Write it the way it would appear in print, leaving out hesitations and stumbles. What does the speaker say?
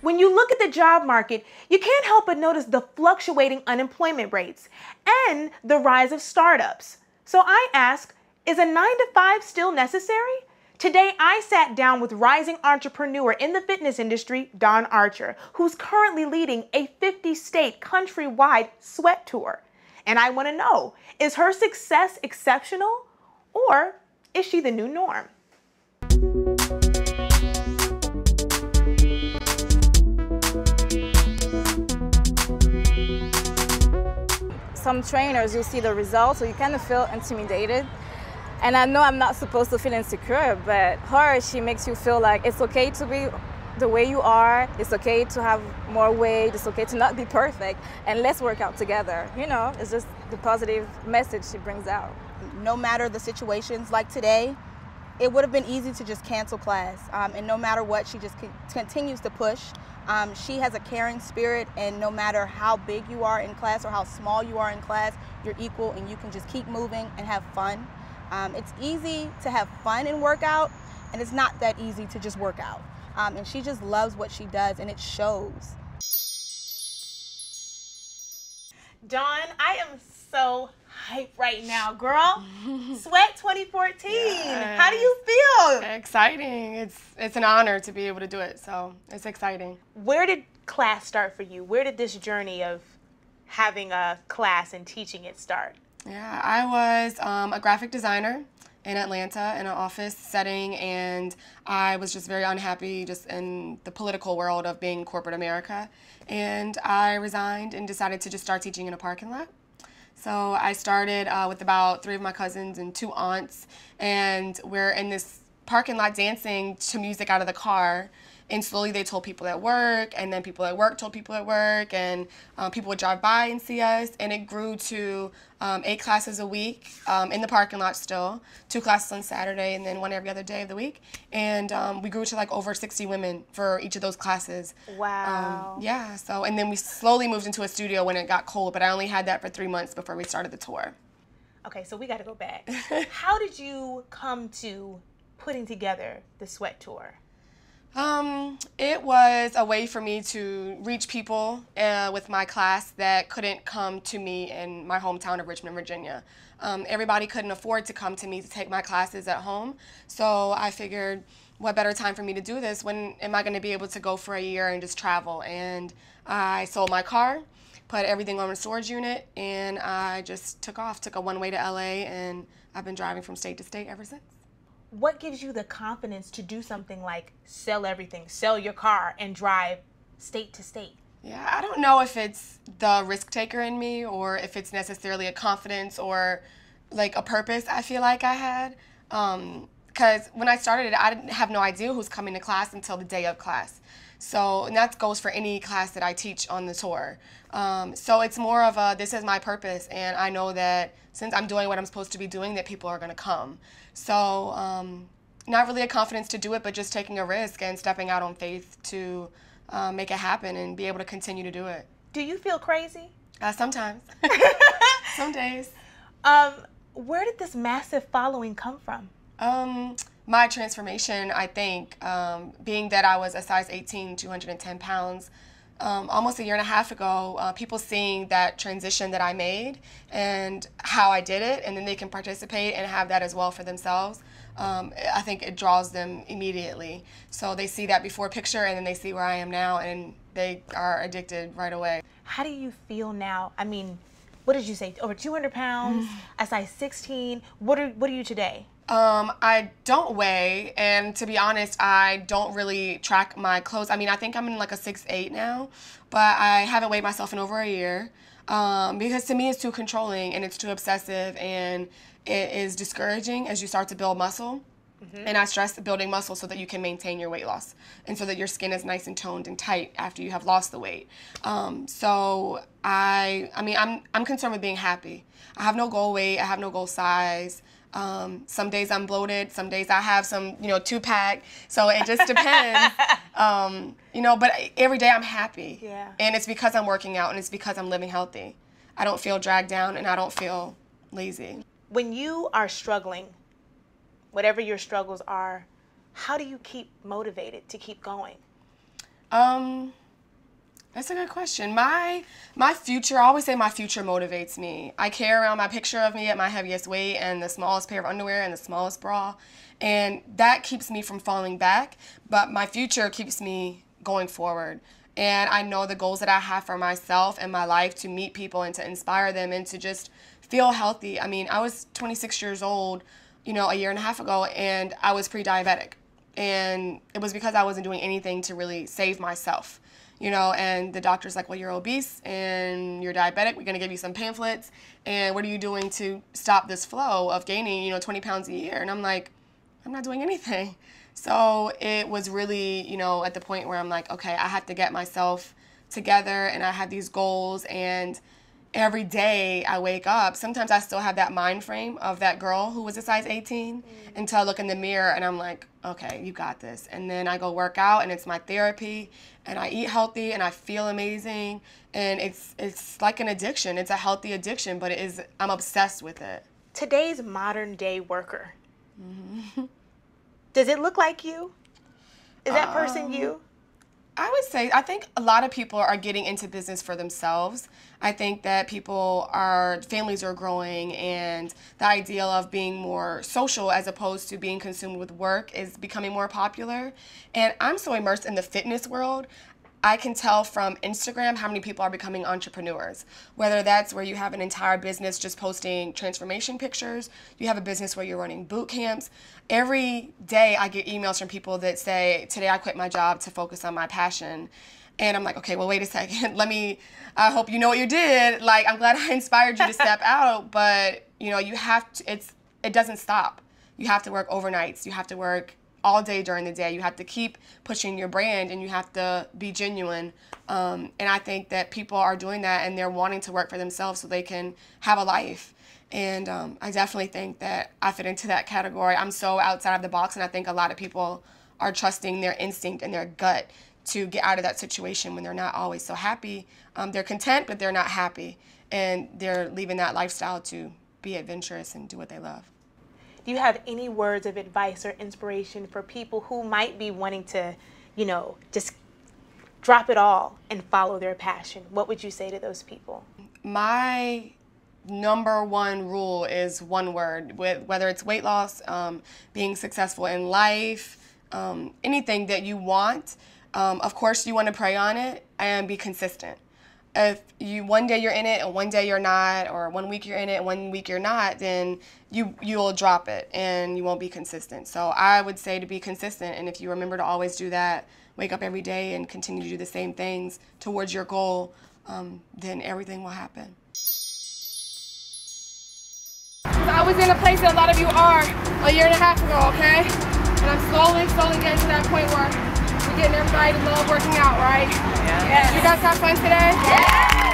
When you look at the job market, you can't help but notice the fluctuating unemployment rates and the rise of startups. So I ask, is a 9-to-5 still necessary? Today, I sat down with rising entrepreneur in the fitness industry, Dawn Archer, who's currently leading a 50-state countrywide sweat tour. And I want to know, is her success exceptional or is she the new norm? Some trainers, you'll see the results, so you kind of feel intimidated. And I know I'm not supposed to feel insecure, but her, she makes you feel like it's okay to be the way you are, it's okay to have more weight, it's okay to not be perfect, and let's work out together. You know, it's just the positive message she brings out. No matter the situations like today, it would have been easy to just cancel class. And no matter what, she just continues to push. She has a caring spirit, and no matter how big you are in class or how small you are in class, you're equal and you can just keep moving and have fun. It's easy to have fun and work out, and it's not that easy to just work out. And she just loves what she does, and it shows. Dawn, I am so hyped right now, girl. Sweat 2014. Yes. How do you feel? Exciting. It's an honor to be able to do it, so it's exciting. Where did class start for you? Where did this journey of having a class and teaching it start? Yeah, I was a graphic designer in Atlanta in an office setting, and I was just very unhappy just in the political world of being corporate America. And I resigned and decided to just start teaching in a parking lot. So I started with about 3 of my cousins and 2 aunts, and we're in this parking lot dancing to music out of the car. And slowly they told people at work, and then people at work told people at work, and people would drive by and see us. And it grew to 8 classes a week in the parking lot still, 2 classes on Saturday, and then 1 every other day of the week. And we grew to like over 60 women for each of those classes. Wow. Yeah, so, and then we slowly moved into a studio when it got cold, but I only had that for 3 months before we started the tour. Okay, so we got to go back. How did you come to putting together the sweat tour? It was a way for me to reach people with my class that couldn't come to me in my hometown of Richmond, Virginia. Everybody couldn't afford to come to me to take my classes at home, so I figured what better time for me to do this? When am I going to be able to go for a year and just travel? And I sold my car, put everything on a storage unit, and I just took off, took a one-way to LA, and I've been driving from state to state ever since. What gives you the confidence to do something like sell everything, sell your car, and drive state to state? Yeah, I don't know if it's the risk taker in me or if it's necessarily a confidence or like a purpose I feel like I had. Because when I started it, I didn't have no idea who's coming to class until the day of class. So, and that goes for any class that I teach on the tour. So it's more of a, this is my purpose, and I know that since I'm doing what I'm supposed to be doing, that people are going to come. So not really a confidence to do it, but just taking a risk and stepping out on faith to make it happen and be able to continue to do it. Do you feel crazy? Sometimes. Some days. Where did this massive following come from? My transformation, I think, being that I was a size 18, 210 pounds, almost a year and a half ago, people seeing that transition that I made and how I did it, and then they can participate and have that as well for themselves. I think it draws them immediately. So they see that before picture, and then they see where I am now, and they are addicted right away. How do you feel now? I mean, what did you say? Over 200 pounds, a size 16. What are you today? I don't weigh, and to be honest, I don't really track my clothes. I mean, I think I'm in like a 6'8" now, but I haven't weighed myself in over a year because to me it's too controlling and it's too obsessive, and it is discouraging as you start to build muscle. And I stress building muscle so that you can maintain your weight loss and so that your skin is nice and toned and tight after you have lost the weight. So I mean, I'm concerned with being happy. I have no goal weight. I have no goal size. Some days I'm bloated. Some days I have some, 2-pack. So it just depends, but every day I'm happy. Yeah. And it's because I'm working out and it's because I'm living healthy. I don't feel dragged down and I don't feel lazy. When you are struggling, whatever your struggles are, how do you keep motivated to keep going? That's a good question. My future, I always say my future motivates me. I carry around my picture of me at my heaviest weight and the smallest pair of underwear and the smallest bra. And that keeps me from falling back, but my future keeps me going forward. And I know the goals that I have for myself and my life to meet people and to inspire them and to just feel healthy. I mean, I was 26 years old, you know, a year and a half ago, and I was pre-diabetic. And it was because I wasn't doing anything to really save myself. You know, and the doctor's like, well, you're obese and you're diabetic. We're going to give you some pamphlets. And what are you doing to stop this flow of gaining, you know, 20 pounds a year? And I'm like, I'm not doing anything. So it was really, you know, at the point where I'm like, okay, I have to get myself together and I have these goals. And every day I wake up, sometimes I still have that mind frame of that girl who was a size 18 until I look in the mirror and I'm like, okay, you got this. And then I go work out and it's my therapy and I eat healthy and I feel amazing. And it's like an addiction. It's a healthy addiction, but I'm obsessed with it. Today's modern day worker. Mm-hmm. Does it look like you? Is that person you? I would say, I think a lot of people are getting into business for themselves. I think that families are growing and the ideal of being more social as opposed to being consumed with work is becoming more popular. And I'm so immersed in the fitness world, I can tell from Instagram how many people are becoming entrepreneurs. Whether that's where you have an entire business just posting transformation pictures, you have a business where you're running boot camps. Every day I get emails from people that say, today I quit my job to focus on my passion. And I'm like, okay, well, wait a second. I hope you know what you did. Like, I'm glad I inspired you to step out, but you know, you have to, it doesn't stop. You have to work overnights. You have to work all day during the day. You have to keep pushing your brand and you have to be genuine. And I think that people are doing that and they're wanting to work for themselves so they can have a life. And I definitely think that I fit into that category. I'm so outside of the box and I think a lot of people are trusting their instinct and their gut to get out of that situation when they're not always so happy. They're content, but they're not happy. And they're leaving that lifestyle to be adventurous and do what they love. Do you have any words of advice or inspiration for people who might be wanting to, you know, just drop it all and follow their passion? What would you say to those people? My number one rule is one word, whether it's weight loss, being successful in life, anything that you want. Of course, you want to pray on it and be consistent. If one day you're in it and one day you're not, or 1 week you're in it and 1 week you're not, then you'll drop it and you won't be consistent. So I would say to be consistent, and if you remember to always do that, wake up every day and continue to do the same things towards your goal, then everything will happen. I was in a place that a lot of you are a year and a half ago, okay? And I'm slowly getting to that point where we're getting everybody to love working out, right? Yeah. You guys have fun today? Yeah.